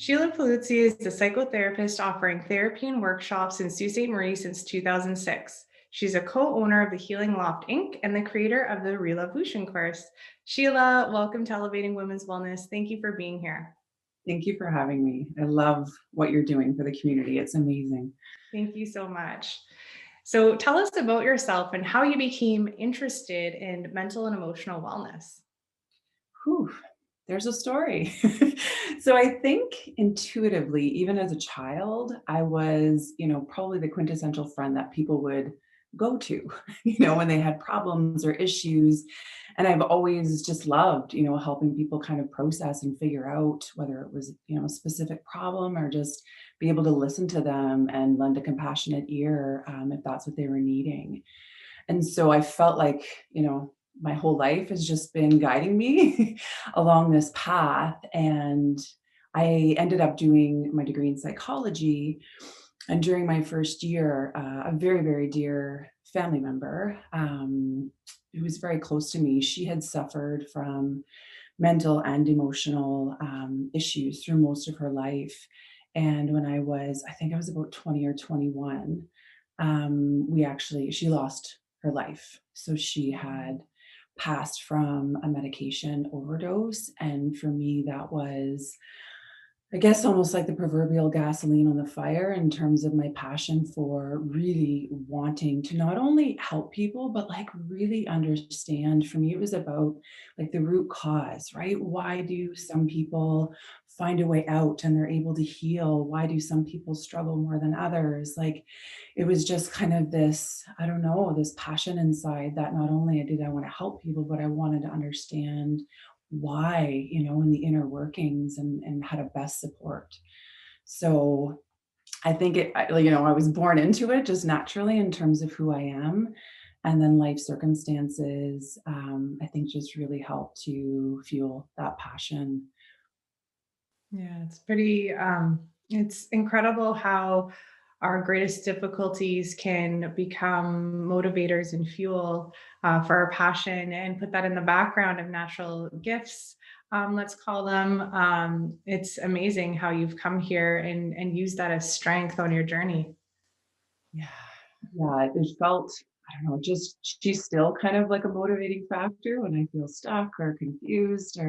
Sheila Paluzzi is the psychotherapist offering therapy and workshops in Sault Ste. Marie since 2006. She's a co-owner of the Healing Loft Inc. and the creator of the Revolution course. Sheila, welcome to Elevating Women's Wellness. Thank you for being here. Thank you for having me. I love what you're doing for the community. It's amazing. Thank you so much. So tell us about yourself and how you became interested in mental and emotional wellness. Whew, there's a story. So I think intuitively, even as a child, I was, probably the quintessential friend that people would go to, when they had problems or issues. And I've always just loved, helping people kind of process and figure out whether it was, a specific problem or just be able to listen to them and lend a compassionate ear if that's what they were needing. And so I felt like, my whole life has just been guiding me along this path. And I ended up doing my degree in psychology. And during my first year, a very, very dear family member who was very close to me, she had suffered from mental and emotional issues through most of her life. And when I think I was about 20 or 21, she lost her life. So she had passed from a medication overdose. And for me, that was, I guess, almost like the proverbial gasoline on the fire in terms of my passion for really wanting to not only help people, but like really understand. For me, it was about like the root cause, right? Why do some people find a way out and they're able to heal? Why do some people struggle more than others? Like it was just kind of this, I don't know, this passion inside that not only did I want to help people, but I wanted to understand why, in the inner workings and how to best support. So I think I was born into it just naturally in terms of who I am. And then life circumstances, I think just really helped to fuel that passion. Yeah, it's incredible how our greatest difficulties can become motivators and fuel for our passion and put that in the background of natural gifts, let's call them. It's amazing how you've come here and used that as strength on your journey. Yeah. Yeah. It felt, I don't know, just she's still kind of like a motivating factor when I feel stuck or confused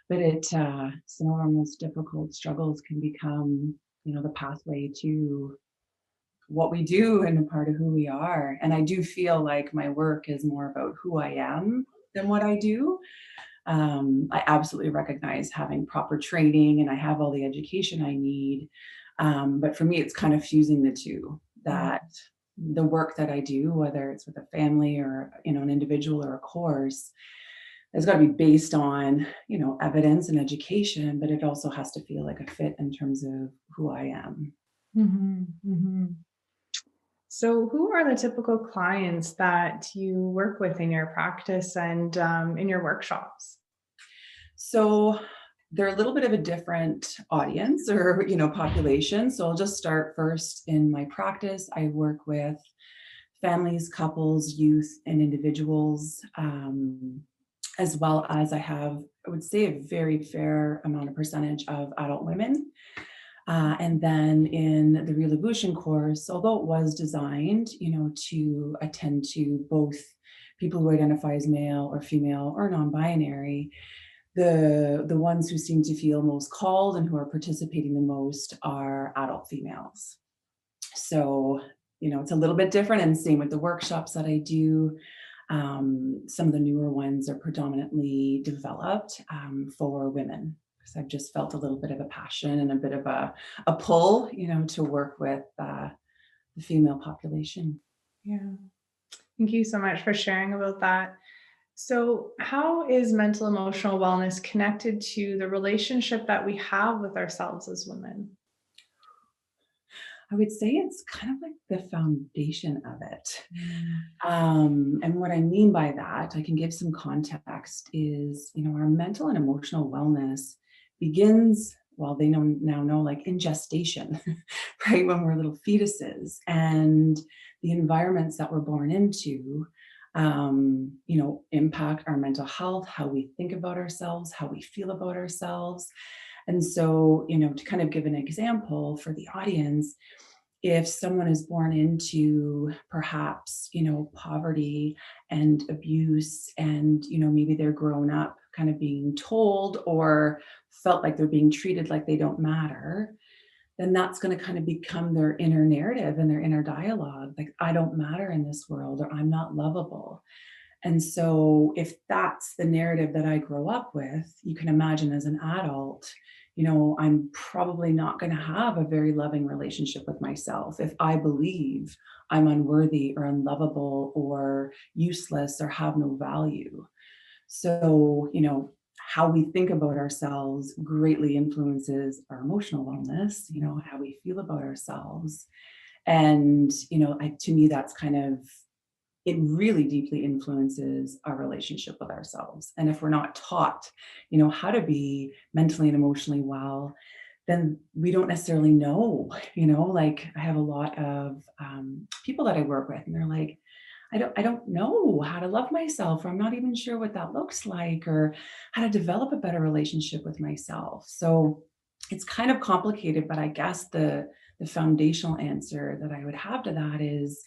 but some of our most difficult struggles can become, the pathway to what we do and a part of who we are. And I do feel like my work is more about who I am than what I do. I absolutely recognize having proper training and I have all the education I need. But for me, it's kind of fusing the two, Mm. that the work that I do, whether it's with a family or, an individual or a course, it's got to be based on, evidence and education, but it also has to feel like a fit in terms of who I am. Mhm, mhm. So, who are the typical clients that you work with in your practice and in your workshops? So they're a little bit of a different audience or, population. So I'll just start first in my practice. I work with families, couples, youth, and individuals, as well as I would say, a very fair amount of percentage of adult women. And then in the Revolution course, although it was designed, to attend to both people who identify as male or female or non-binary, the ones who seem to feel most called and who are participating the most are adult females. So, it's a little bit different, and same with the workshops that I do. Some of the newer ones are predominantly developed for women, because I've just felt a little bit of a passion and a bit of a pull, to work with the female population. Yeah. Thank you so much for sharing about that. So, how is mental emotional wellness connected to the relationship that we have with ourselves as women? I would say it's kind of like the foundation of it. Mm. And what I mean by that, I can give some context, is, our mental and emotional wellness begins, well, they now know, like in gestation, right? When we're little fetuses, and the environments that we're born into, impact our mental health, how we think about ourselves, how we feel about ourselves. And so, to kind of give an example for the audience, if someone is born into perhaps, poverty and abuse, and, maybe they're grown up kind of being told or felt like they're being treated like they don't matter, then that's going to kind of become their inner narrative and their inner dialogue. Like, I don't matter in this world, or I'm not lovable. And so, if that's the narrative that I grow up with, you can imagine as an adult, I'm probably not going to have a very loving relationship with myself if I believe I'm unworthy or unlovable or useless or have no value. So, how we think about ourselves greatly influences our emotional wellness, how we feel about ourselves. And, to me, that's kind of, it really deeply influences our relationship with ourselves. And if we're not taught, how to be mentally and emotionally well, then we don't necessarily know, like I have a lot of people that I work with, and they're like, I don't know how to love myself, or I'm not even sure what that looks like, or how to develop a better relationship with myself. So it's kind of complicated, but I guess the foundational answer that I would have to that is,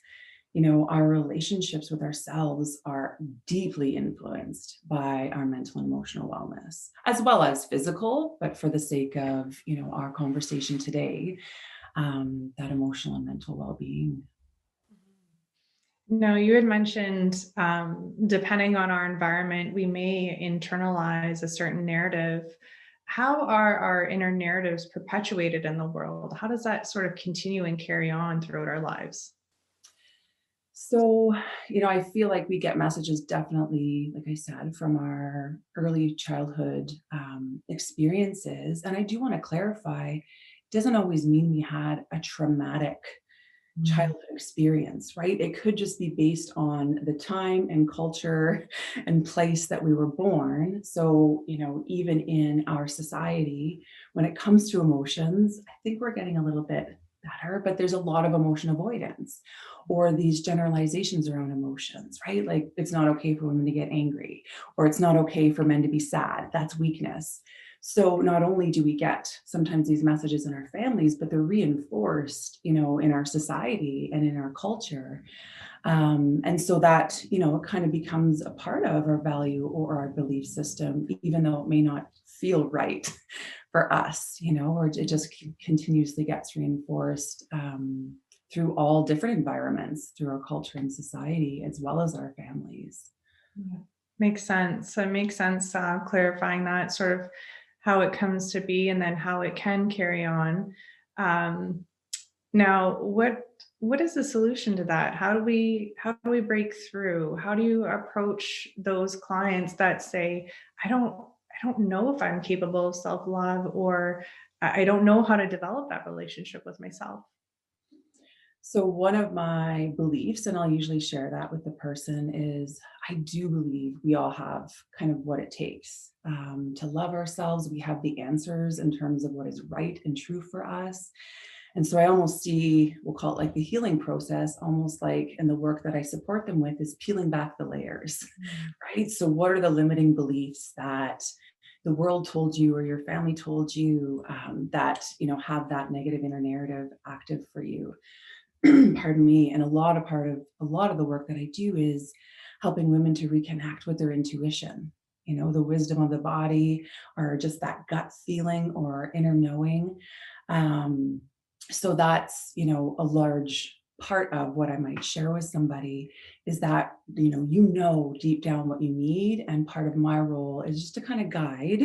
our relationships with ourselves are deeply influenced by our mental and emotional wellness, as well as physical. But for the sake of, our conversation today, that emotional and mental well-being. No, you had mentioned, depending on our environment, we may internalize a certain narrative. How are our inner narratives perpetuated in the world? How does that sort of continue and carry on throughout our lives? So, I feel like we get messages definitely, like I said, from our early childhood experiences. And I do want to clarify, it doesn't always mean we had a traumatic Mm. childhood experience, right? It could just be based on the time and culture and place that we were born. So, even in our society, when it comes to emotions, I think we're getting a little bit better, but there's a lot of emotion avoidance or these generalizations around emotions, right? Like, it's not okay for women to get angry, or it's not okay for men to be sad. That's weakness. So not only do we get sometimes these messages in our families, but they're reinforced, in our society and in our culture. And so that, it kind of becomes a part of our value or our belief system, even though it may not feel right for us, or it just continuously gets reinforced through all different environments, through our culture and society, as well as our families. Yeah. Makes sense. It makes sense, clarifying that sort of how it comes to be and then how it can carry on. Um, Now, what is the solution to that? How do we break through? How do you approach those clients that say, I don't know if I'm capable of self-love, or I don't know how to develop that relationship with myself? So, one of my beliefs, and I'll usually share that with the person, is I do believe we all have kind of what it takes to love ourselves. We have the answers in terms of what is right and true for us. And so I almost see, we'll call it like the healing process, almost like in the work that I support them with, is peeling back the layers, Mm. right? So, what are the limiting beliefs that the world told you or your family told you that, have that negative inner narrative active for you? Pardon me. And a lot of the work that I do is helping women to reconnect with their intuition, the wisdom of the body, or just that gut feeling or inner knowing. Um, so that's, a large part of what I might share with somebody, is that, deep down what you need. And part of my role is just to kind of guide,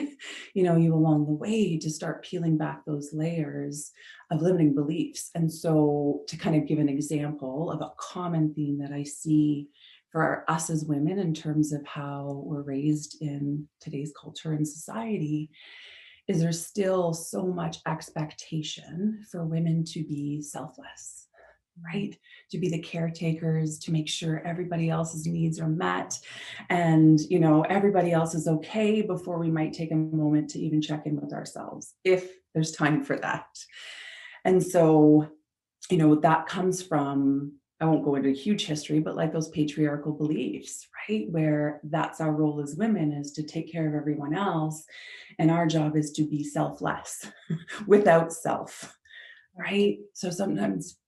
you along the way to start peeling back those layers of limiting beliefs. And so, to kind of give an example of a common theme that I see for us as women in terms of how we're raised in today's culture and society, is there's still so much expectation for women to be selfless, right? To be the caretakers, to make sure everybody else's needs are met, and, everybody else is okay before we might take a moment to even check in with ourselves, if there's time for that. And so, that comes from I won't go into huge history, but like those patriarchal beliefs, right? Where that's our role as women, is to take care of everyone else. And our job is to be selfless without self, right? So sometimes,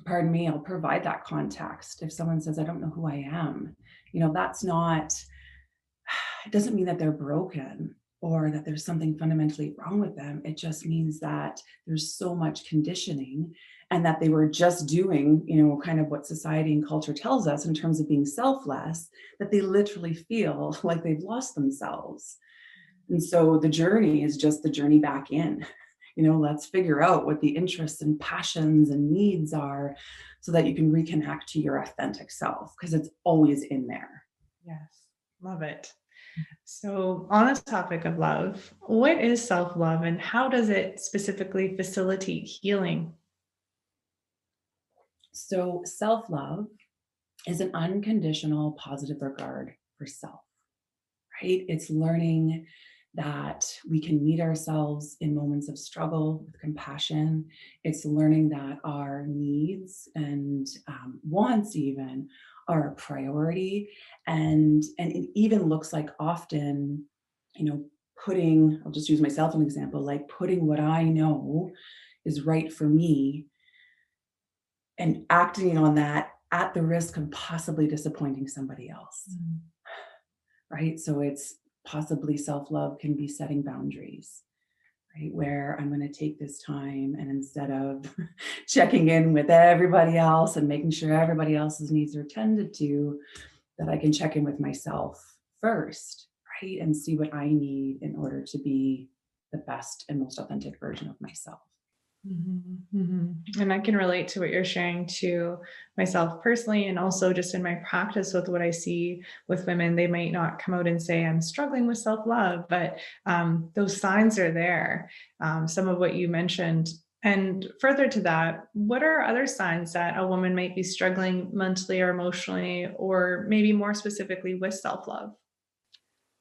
pardon me, I'll provide that context. If someone says, I don't know who I am, that's not, it doesn't mean that they're broken or that there's something fundamentally wrong with them. It just means that there's so much conditioning, and that they were just doing, kind of what society and culture tells us in terms of being selfless, that they literally feel like they've lost themselves. And so the journey is just the journey back in. Let's figure out what the interests and passions and needs are so that you can reconnect to your authentic self, because it's always in there. Yes, love it. So, on the topic of love, what is self love and how does it specifically facilitate healing? So, self love is an unconditional positive regard for self, right? It's learning that we can meet ourselves in moments of struggle with compassion. It's learning that our needs and wants even are a priority, and it even looks like often, you know, putting. I'll just use myself as an example, like putting what I know is right for me and acting on that at the risk of possibly disappointing somebody else, Mm. right? So it's possibly self love can be setting boundaries, right? Where I'm going to take this time, and instead of checking in with everybody else and making sure everybody else's needs are tended to, that I can check in with myself first, right? And see what I need in order to be the best and most authentic version of myself. Mhm, mhm. And I can relate to what you're sharing to myself personally, and also just in my practice with what I see with women. They might not come out and say, I'm struggling with self love, but those signs are there. Some of what you mentioned. And further to that, what are other signs that a woman might be struggling mentally or emotionally, or maybe more specifically with self love?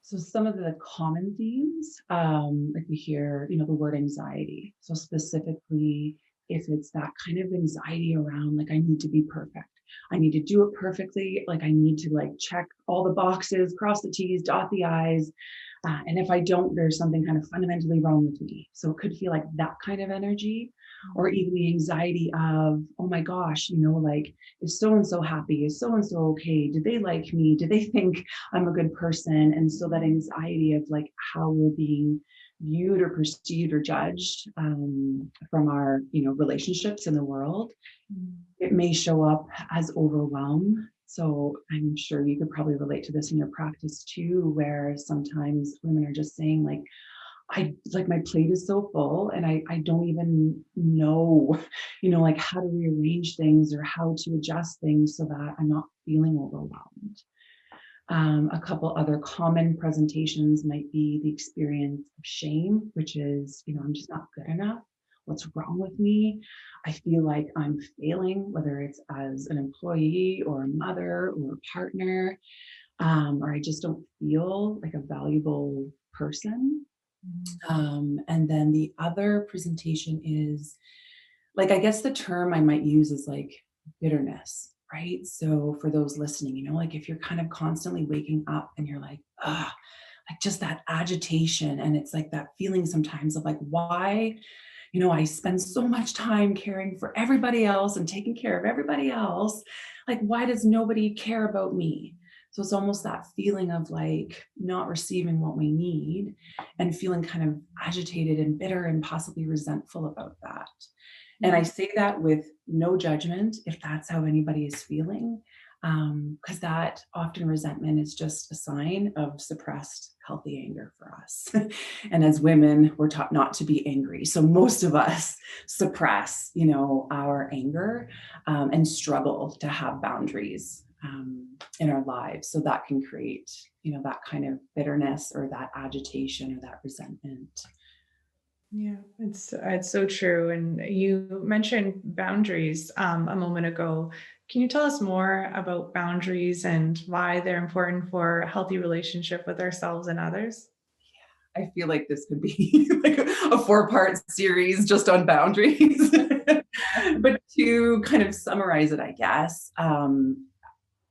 So some of the common themes, like we hear, the word anxiety. So specifically, if it's that kind of anxiety around, like, I need to be perfect. I need to do it perfectly. Like, I need to like check all the boxes, cross the T's, dot the I's. And if I don't, there's something kind of fundamentally wrong with me. So it could feel like that kind of energy, or even the anxiety of, oh my gosh, like, is so and so happy? Is so and so okay? Did they like me? Did they think I'm a good person? And so that anxiety of like how we're being viewed or perceived or judged, from our, relationships in the world, Mm. it may show up as overwhelm. So I'm sure you could probably relate to this in your practice too, where sometimes women are just saying like, I like, my plate is so full and I don't even know, like how to rearrange things or how to adjust things so that I'm not feeling overwhelmed. A couple other common presentations might be the experience of shame, which is, I'm just not good enough. What's wrong with me? I feel like I'm failing, whether it's as an employee or a mother or a partner, or I just don't feel like a valuable person. Mhm. And then the other presentation is, like, I guess the term I might use is like bitterness, right? So for those listening, like if you're kind of constantly waking up and you're like, ah, like just that agitation. And it's like that feeling sometimes of like, why, I spend so much time caring for everybody else and taking care of everybody else. Like, why does nobody care about me? So it's almost that feeling of like not receiving what we need and feeling kind of agitated and bitter and possibly resentful about that. And I say that with no judgment if that's how anybody is feeling, because that often resentment is just a sign of suppressed healthy anger for us. And as women, we're taught not to be angry. So most of us suppress, our anger, and struggle to have boundaries, in our lives. So that can create, that kind of bitterness or that agitation or that resentment. Yeah, it's so true. And you mentioned boundaries a moment ago. Can you tell us more about boundaries and why they're important for a healthy relationship with ourselves and others? I feel like this could be like a 4-part series just on boundaries. But to kind of summarize it, I guess,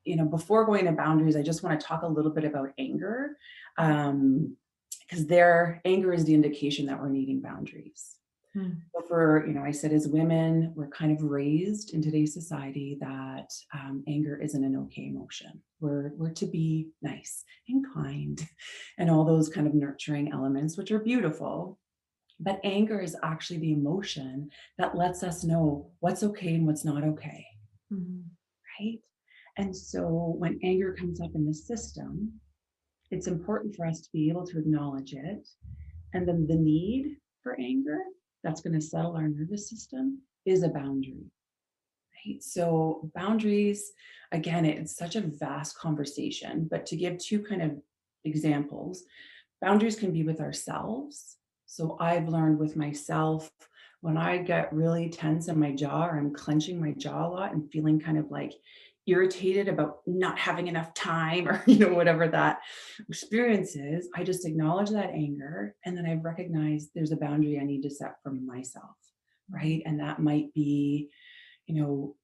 before going to boundaries, I just want to talk a little bit about anger, because their anger is the indication that we're needing boundaries. Hmm. So I said as women, we're kind of raised in today's society that anger isn't an okay emotion. We're to be nice and kind and all those kind of nurturing elements, which are beautiful. But anger is actually the emotion that lets us know what's okay and what's not okay, Mhm. right? And so when anger comes up in the system, it's important for us to be able to acknowledge it. And then the need for anger that's going to settle our nervous system is a boundary, right? So, boundaries, again, it's such a vast conversation, but to give two kind of examples, boundaries can be with ourselves. So, I've learned with myself when I get really tense in my jaw or I'm clenching my jaw a lot and feeling kind of like irritated about not having enough time or whatever that experience is, I just acknowledge that anger and then I recognize there's a boundary I need to set for myself, right? And that might be, you know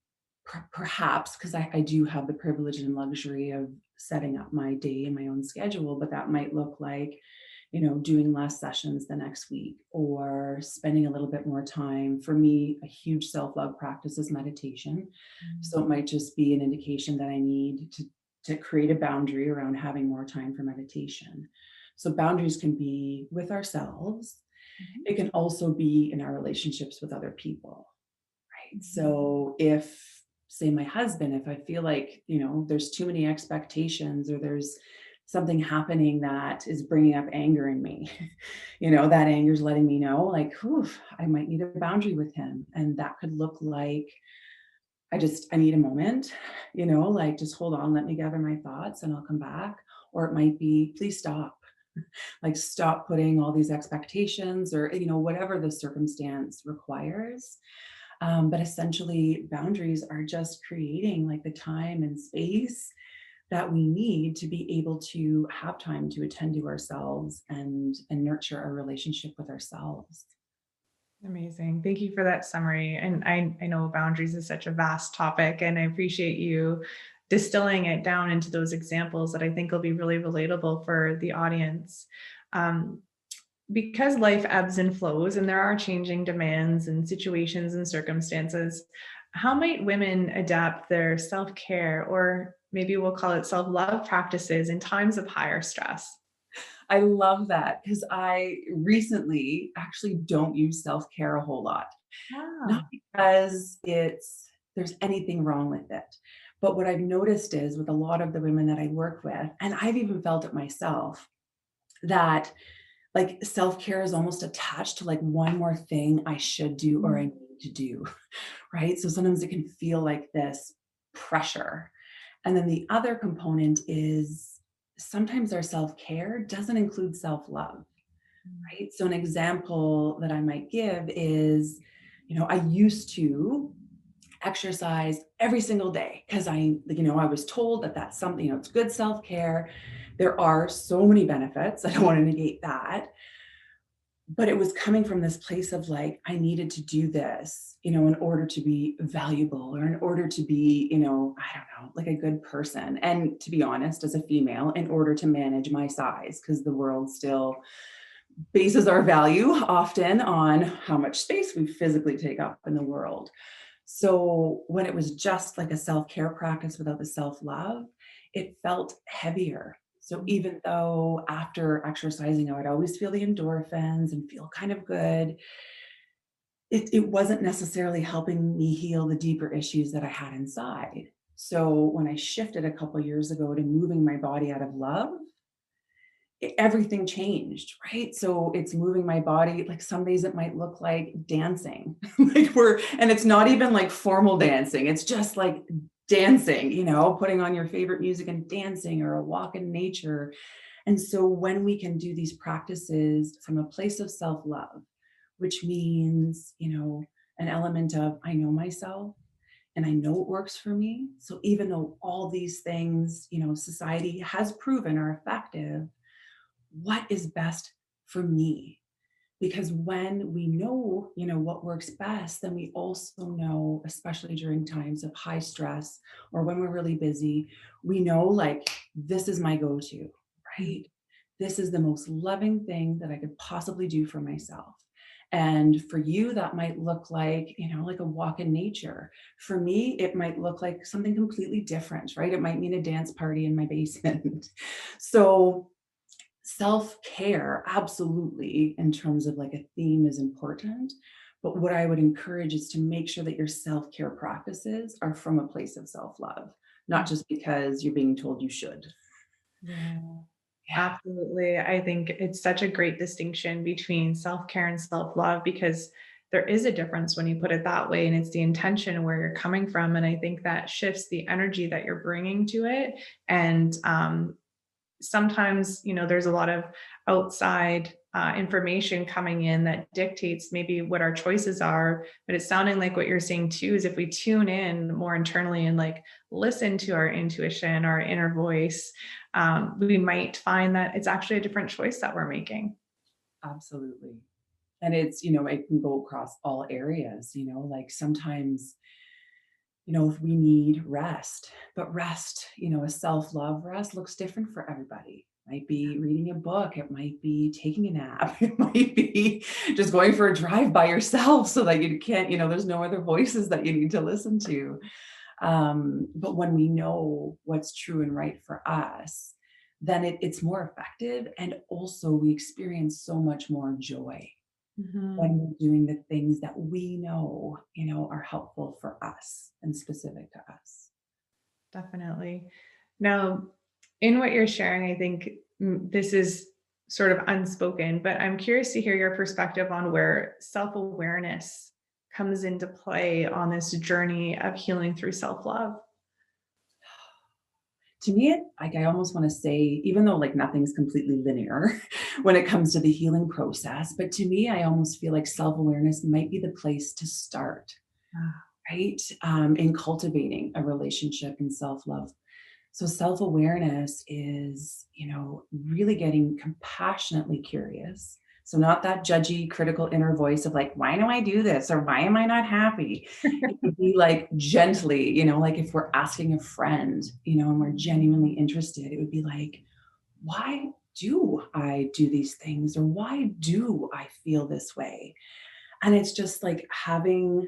perhaps because I do have the privilege and luxury of setting up my day and my own schedule, but that might look like, doing less sessions the next week or spending a little bit more time. For me, a huge self-love practice is meditation. So it might just be an indication that I need to create a boundary around having more time for meditation. So boundaries can be with ourselves. Mhm. It can also be in our relationships with other people. Right. Mhm. So if, say, my husband, if I feel like, there's too many expectations or there's something happening that is bringing up anger in me, that anger is letting me know, like, whew, I might need a boundary with him. And that could look like, I need a moment, like just hold on, let me gather my thoughts and I'll come back. Or it might be, please stop, like stop putting all these expectations or, whatever the circumstance requires. But essentially, boundaries are just creating like the time and space that we need to be able to have time to attend to ourselves and nurture our relationship with ourselves. Amazing. Thank you for that summary. And I know boundaries is such a vast topic, and I appreciate you distilling it down into those examples that I think will be really relatable for the audience. Um, because life ebbs and flows, and there are changing demands and situations and circumstances, how might women adapt their self care, or maybe we'll call it self love practices, in times of higher stress? I love that because I recently actually don't use self care a whole lot. Not Ah. because there's anything wrong with it. But what I've noticed is with a lot of the women that I work with, and I've even felt it myself, that like self-care is almost attached to like one more thing I should do or I need to do, right? So sometimes it can feel like this pressure. And then the other component is sometimes our self-care doesn't include self-love, right? So an example that I might give is, I used to exercise every single day because I was told that that's something, it's good self-care. There are so many benefits. I don't want to negate that, but it was coming from this place of like I needed to do this, in order to be valuable or in order to be, I don't know, like a good person. And to be honest, as a female, in order to manage my size, because the world still bases our value often on how much space we physically take up in the world. So when it was just like a self-care practice without the self-love, it felt heavier. So even though after exercising, I would always feel the endorphins and feel kind of good, it wasn't necessarily helping me heal the deeper issues that I had inside. So when I shifted a couple years ago to moving my body out of love, everything changed, right? So it's moving my body. Like some days it might look like dancing, and it's not even like formal dancing. It's just like dancing, putting on your favorite music and dancing or a walk in nature. And so when we can do these practices from a place of self-love, which means, an element of I know myself and I know it works for me. So even though all these things, society has proven are effective, what is best for me. Because when we know, what works best, then we also know, especially during times of high stress or when we're really busy, we know like, this is my go-to, Mhm. right? This is the most loving thing that I could possibly do for myself. And for you, that might look like, like a walk in nature. For me, it might look like something completely different, right? It might mean a dance party in my basement. So self-care, absolutely, in terms of like a theme is important. But what I would encourage is to make sure that your self-care practices are from a place of self-love, not just because you're being told you should. Yeah, Yeah. absolutely. I think it's such a great distinction between self-care and self-love because there is a difference when you put it that way, and it's the intention where you're coming from. And I think that shifts the energy that you're bringing to it. And sometimes, there's a lot of outside information coming in that dictates maybe what our choices are. But it's sounding like what you're saying too is if we tune in more internally and like listen to our intuition, our inner voice, we might find that it's actually a different choice that we're making. Absolutely. And it's, it can go across all areas, like sometimes, if we need rest, but rest, a self-love rest looks different for everybody. Might be reading a book, it might be taking a nap, it might be just going for a drive by yourself so that you can't, there's no other voices that you need to listen to. But when we know what's true and right for us, then it's more effective. And also we experience so much more joy when Mhm. we're doing the things that we know, are helpful for us and specific to us. Definitely. Now, in what you're sharing, I think this is sort of unspoken, but I'm curious to hear your perspective on where self awareness comes into play on this journey of healing through self love. To me, like I almost want to say, even though like nothing's completely linear when it comes to the healing process, but to me, I almost feel like self-awareness might be the place to start, right? In cultivating a relationship and self-love. So self-awareness is, really getting compassionately curious. So not that judgy, critical inner voice of like, why do I do this? Or why am I not happy? It would be like gently, like if we're asking a friend, and we're genuinely interested, it would be like, why do I do these things? Or why do I feel this way? And it's just like having,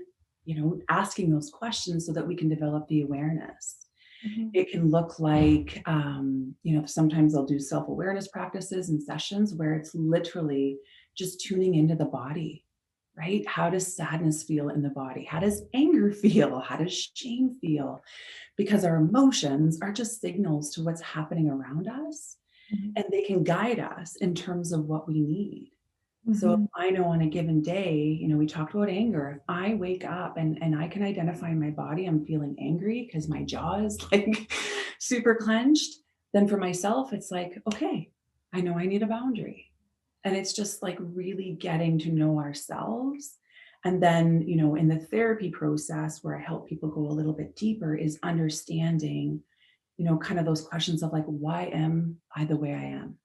asking those questions so that we can develop the awareness. Mhm. It can look like, sometimes I'll do self awareness practices and sessions where it's literally just tuning into the body, right? How does sadness feel in the body? How does anger feel? How does shame feel? Because our emotions are just signals to what's happening around us, Mhm. and they can guide us in terms of what we need. So if Mhm. I know on a given day, we talked about anger. If I wake up and I can identify in my body, I'm feeling angry because my jaw is like super clenched, then for myself, it's like, okay, I know I need a boundary. And it's just like really getting to know ourselves. And then, in the therapy process where I help people go a little bit deeper is understanding, kind of those questions of like, why am I the way I am?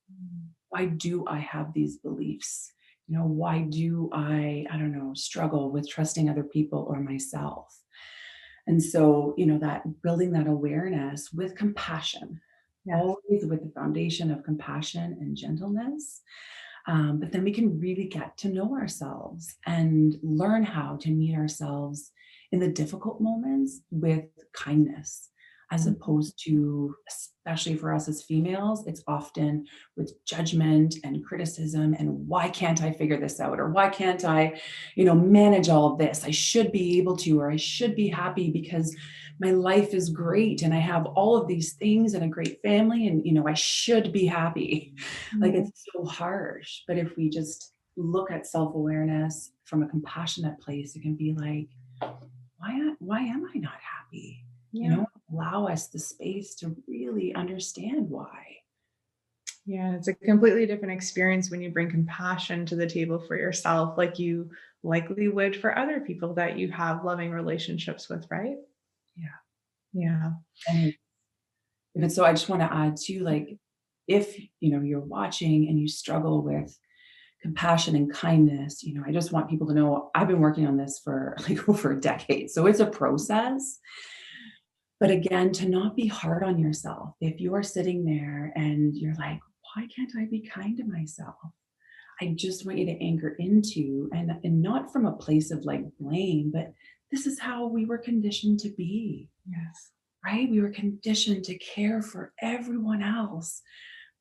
Why do I have these beliefs? Why do I don't know, struggle with trusting other people or myself? And so, that building that awareness with compassion, Yes. always with the foundation of compassion and gentleness. But then we can really get to know ourselves and learn how to meet ourselves in the difficult moments with kindness, as Mhm. opposed to, especially for us as females, it's often with judgment and criticism. And why can't I figure this out? Or why can't I, manage all of this? I should be able to, or I should be happy because my life is great and I have all of these things and a great family and I should be happy. Like Yeah. it's so harsh. But if we just look at self-awareness from a compassionate place, it can be like, why am I not happy? Yeah. Allow us the space to really understand why. Yeah. It's a completely different experience when you bring compassion to the table for yourself, like you likely would for other people that you have loving relationships with, right? Yeah. Yeah. And if it's so I just want to add too, like if you're watching and you struggle with compassion and kindness. I just want people to know I've been working on this for like over a decade. So it's a process. But again, to not be hard on yourself. If you are sitting there and you're like, why can't I be kind to myself? I just want you to anchor into, and not from a place of like blame, but this is how we were conditioned to be, Yes. right? We were conditioned to care for everyone else.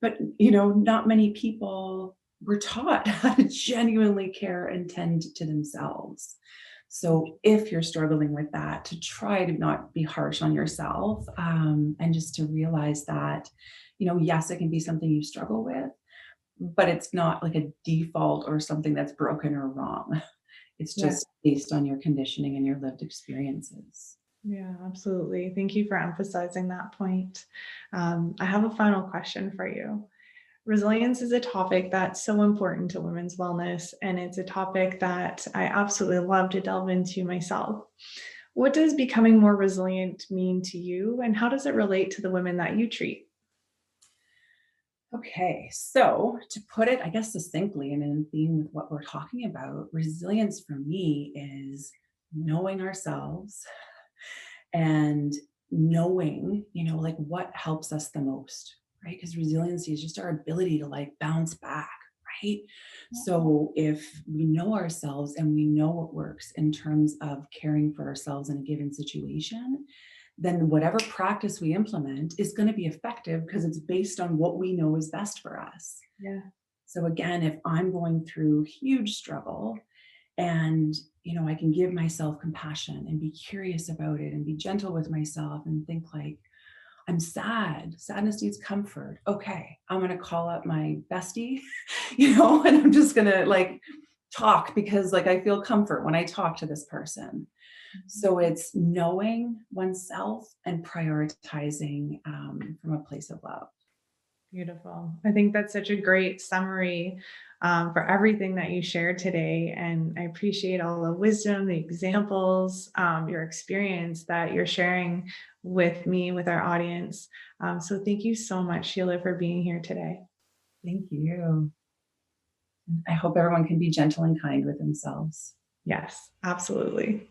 But, not many people were taught how to genuinely care and tend to themselves. So if you're struggling with that, to try to not be harsh on yourself, and just to realize that, yes, it can be something you struggle with, but it's not like a default or something that's broken or wrong. It's Yeah. just based on your conditioning and your lived experiences. Yeah, absolutely. Thank you for emphasizing that point. I have a final question for you. Resilience is a topic that's so important to women's wellness, and it's a topic that I absolutely love to delve into myself. What does becoming more resilient mean to you, and how does it relate to the women that you treat? Okay, so to put it, I guess, succinctly and in theme with what we're talking about, resilience for me is knowing ourselves and knowing, like what helps us the most, right? Because resiliency is just our ability to like bounce back, right? So if we know ourselves and we know what works in terms of caring for ourselves in a given situation, then whatever practice we implement is going to be effective because it's based on what we know is best for us. Yeah. So again, if I'm going through huge struggle and I can give myself compassion and be curious about it and be gentle with myself and think like, I'm sad. Sadness needs comfort. Okay, I'm going to call up my bestie, and I'm just going to like talk because like I feel comfort when I talk to this person. So it's knowing oneself and prioritizing from a place of love. Beautiful. I think that's such a great summary for everything that you shared today. And I appreciate all the wisdom, the examples, your experience that you're sharing with me, with our audience. So thank you so much, Sheila, for being here today. Thank you. I hope everyone can be gentle and kind with themselves. Yes, absolutely.